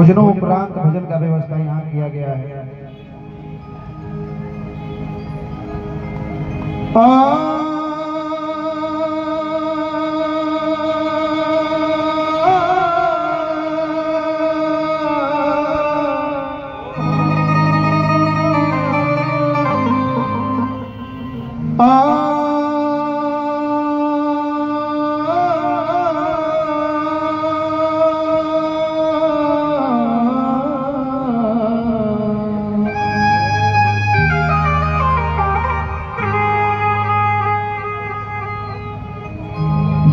भोजनों उपरांत भजन का व्यवस्था यहाँ किया गया है।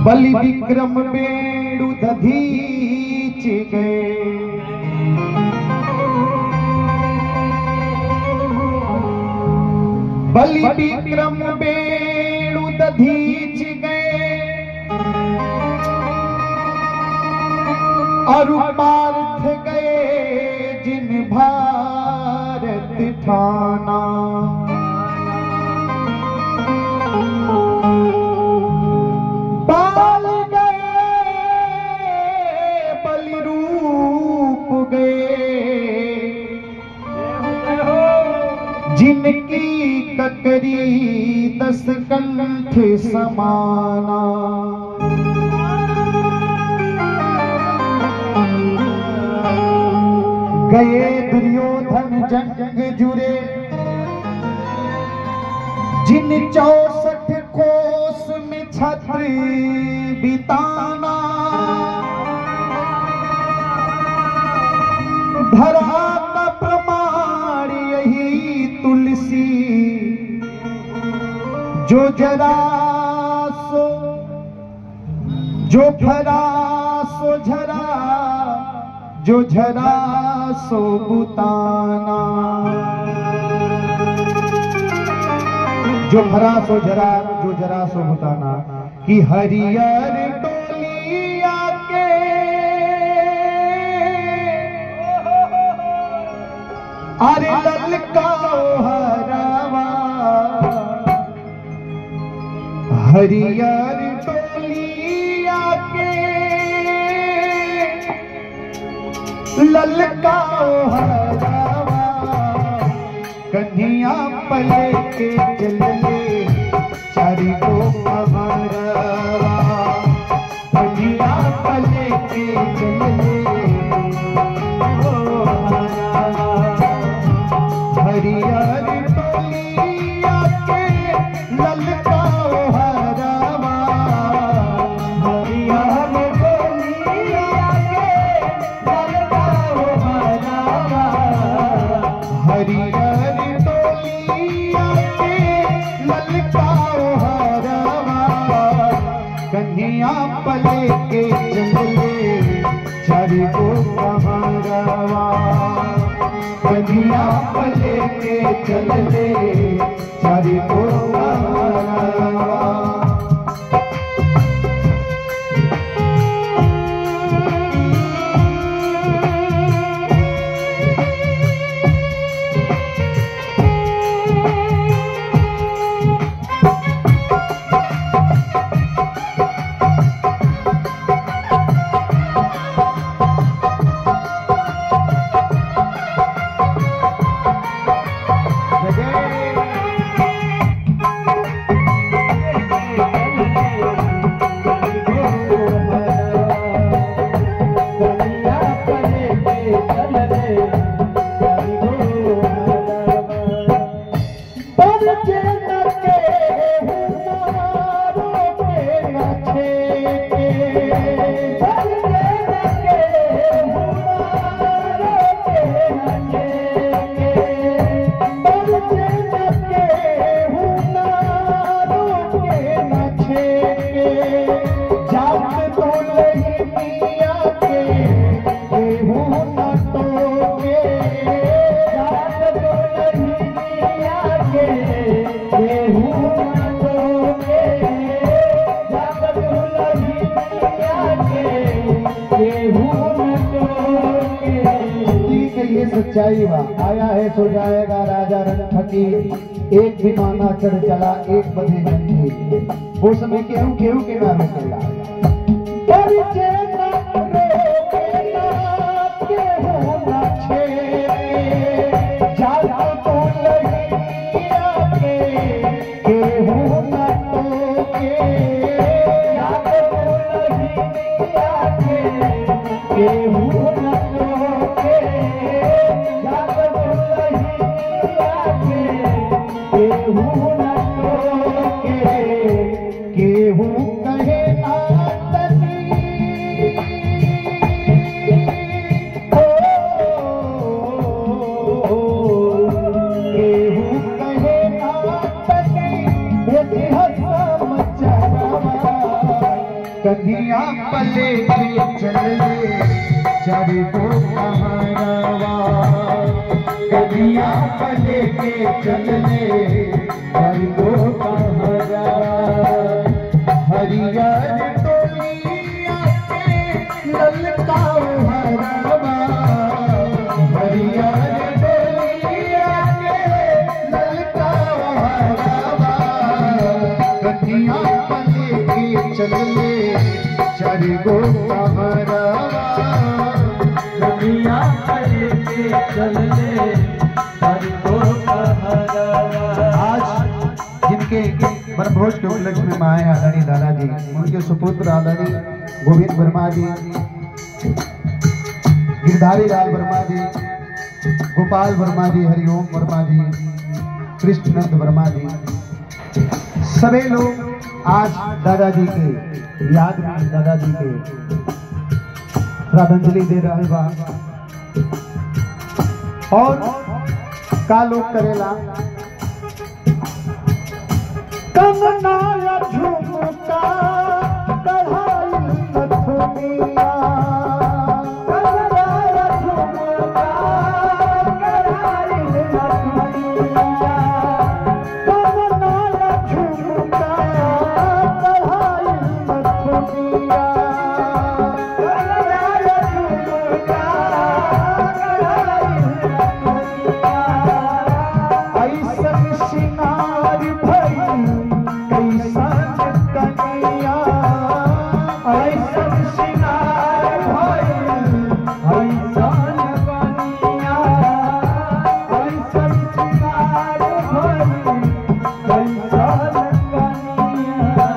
बलि विक्रम बेणु दधीच गए, बलि विक्रम बेणु दधीच गए, और पार्थ गए जिन भारत ठाना। बाल गए बलि रूप गए, जिनकी ककरी 10 कंठ समाना। गए दुर्योधन जंग जुरे, जिन 64 कोस में छत्र बिताना। धरा का प्रमाण यही तुलसी, जो जरा सो जो भरा सो झरा, जो झरा सो बुताना। जो भरा सो झरा, जो झरा सो बुताना। कि हरियर डोलिया के अरे ललकाओ हरावा, हरियर डोलिया के ललकाओ हरावा। कन्हैया पले के चले चारी को हमारा, कन्हैया पले के चले हरियर डोलिया के ललकाओ हरावा। हरियर डोलिया के ललकाओ हरावा, हरियर डोलिया के ललकाओ हरावा। कन्हैया पले के चले चारी को हमारा, कन्हैया पले के चले चारी को हमारा। सच्चाई आया है सो जाएगा राजा रंग फकीर। एक विमाना चढ़ चला एक बधे जंजीर, वो समय केहू केहू के नाम केला। केहू न टोके जात दुल्हनिया के केहू न टोके केहू कहे आतनी केहू कहे आतनी बेटी हसम चरवा कन्हैया पले के चले चारी को कहारवा कन्हैया पले के चले चारी को कहारवा हरियर टोलिया के ललकाओ हरवा हरियर टोलिया के ललकाओ हरवा कन्हैया पले के चले चारी को कहारवा कन्हैया पले के चले चारी को कहारवा। आज जिनके वनभोज के उपलक्ष्य में आए आदरणीय दादाजी उनके सुपुत्र आदरणीय गोविंद वर्मा जी गिरधारी लाल वर्मा जी गोपाल वर्मा जी हरिओम वर्मा जी कृष्णनंद वर्मा जी सभी लोग आज दादाजी के याद में दादाजी के श्रद्धांजलि दे रहे बा और का लोग करेला कंगना झुमका कढ़ाई नथुनिया कंगना झुमका कढ़ाई नथुनिया कंगना झुमका कढ़ाई नथुनिया कंगना झुमका कढ़ाई नथुनिया ऐसन सिंगार भई कैसन कन्हैया ऐसन सिंगार भइल ऐसन कन्हैया ऐसन सिंगार भइल कैसन कन्हैया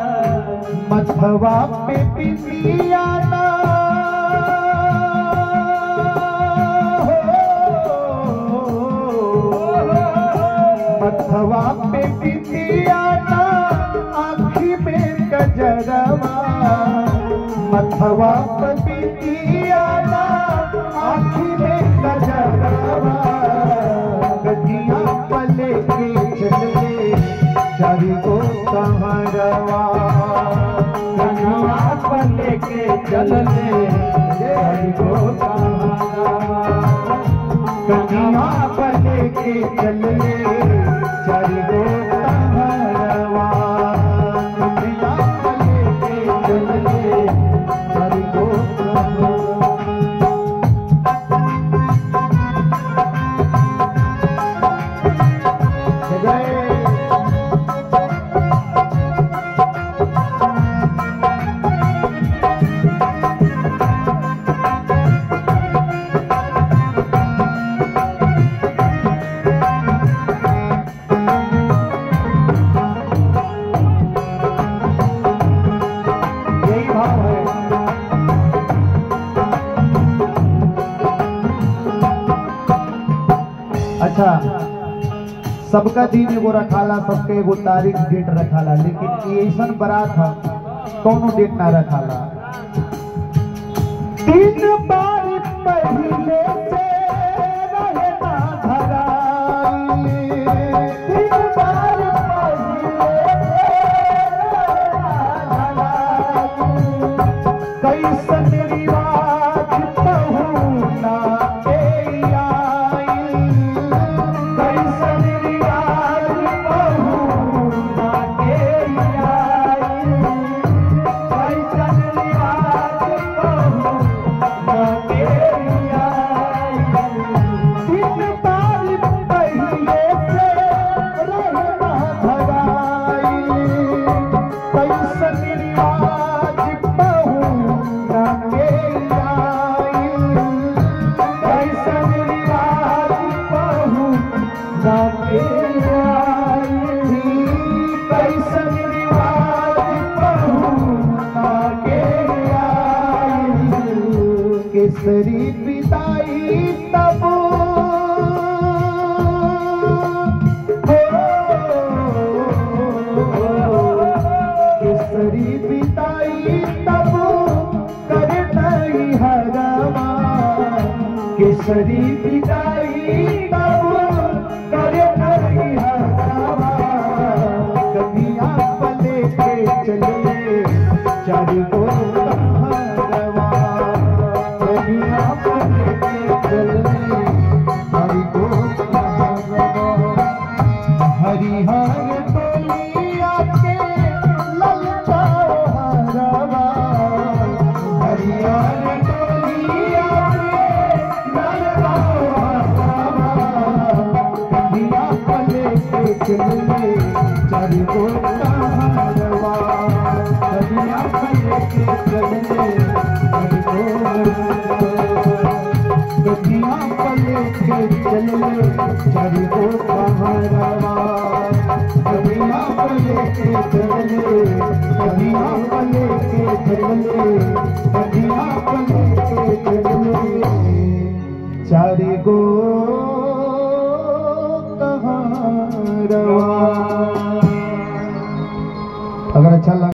मथवा पे बिंदिया ना मथवा पे बिंदिया ना आँखी में गजरवा मथवा पे बिंदिया ना आँखी में गजरवा कन्हैया पले के चले चारी को कहारवा कन्हैया पले के चले चारी को कहारवा कन्हैया पले के चले चारी को कहारवा कन्हैया पले के चले चारी को कहारवा। अच्छा सबका दिन एगो रखाला सबके एगो तारीख डेट रखाला लेकिन ऐसा बारात है कौनो डेट ना रखाला। 3 बार पहले से रहे ना धराई 3 बार पहले कैसन रिवाज पहुना Yeah. केसरी पिताई तब केसरी पिताई तब करतई हरवा केसरी पिताई तब करतई हरवा कन्हैया पले के चले चारि गो हरवा कन्हैया पले के चले चारि गो हरवा हरिहर टोलिया के ललचाओ हरवा हरिहर टोलिया के ललचाओ हरवा कन्हैया पले के चले चारि गो हरवा कन्हैया पले के चले चारि गो कन्हैया पले के चले चारि गो हरवा कन्हैया पले के चले कन्हैया पले के चले कन्हैया पले के चले।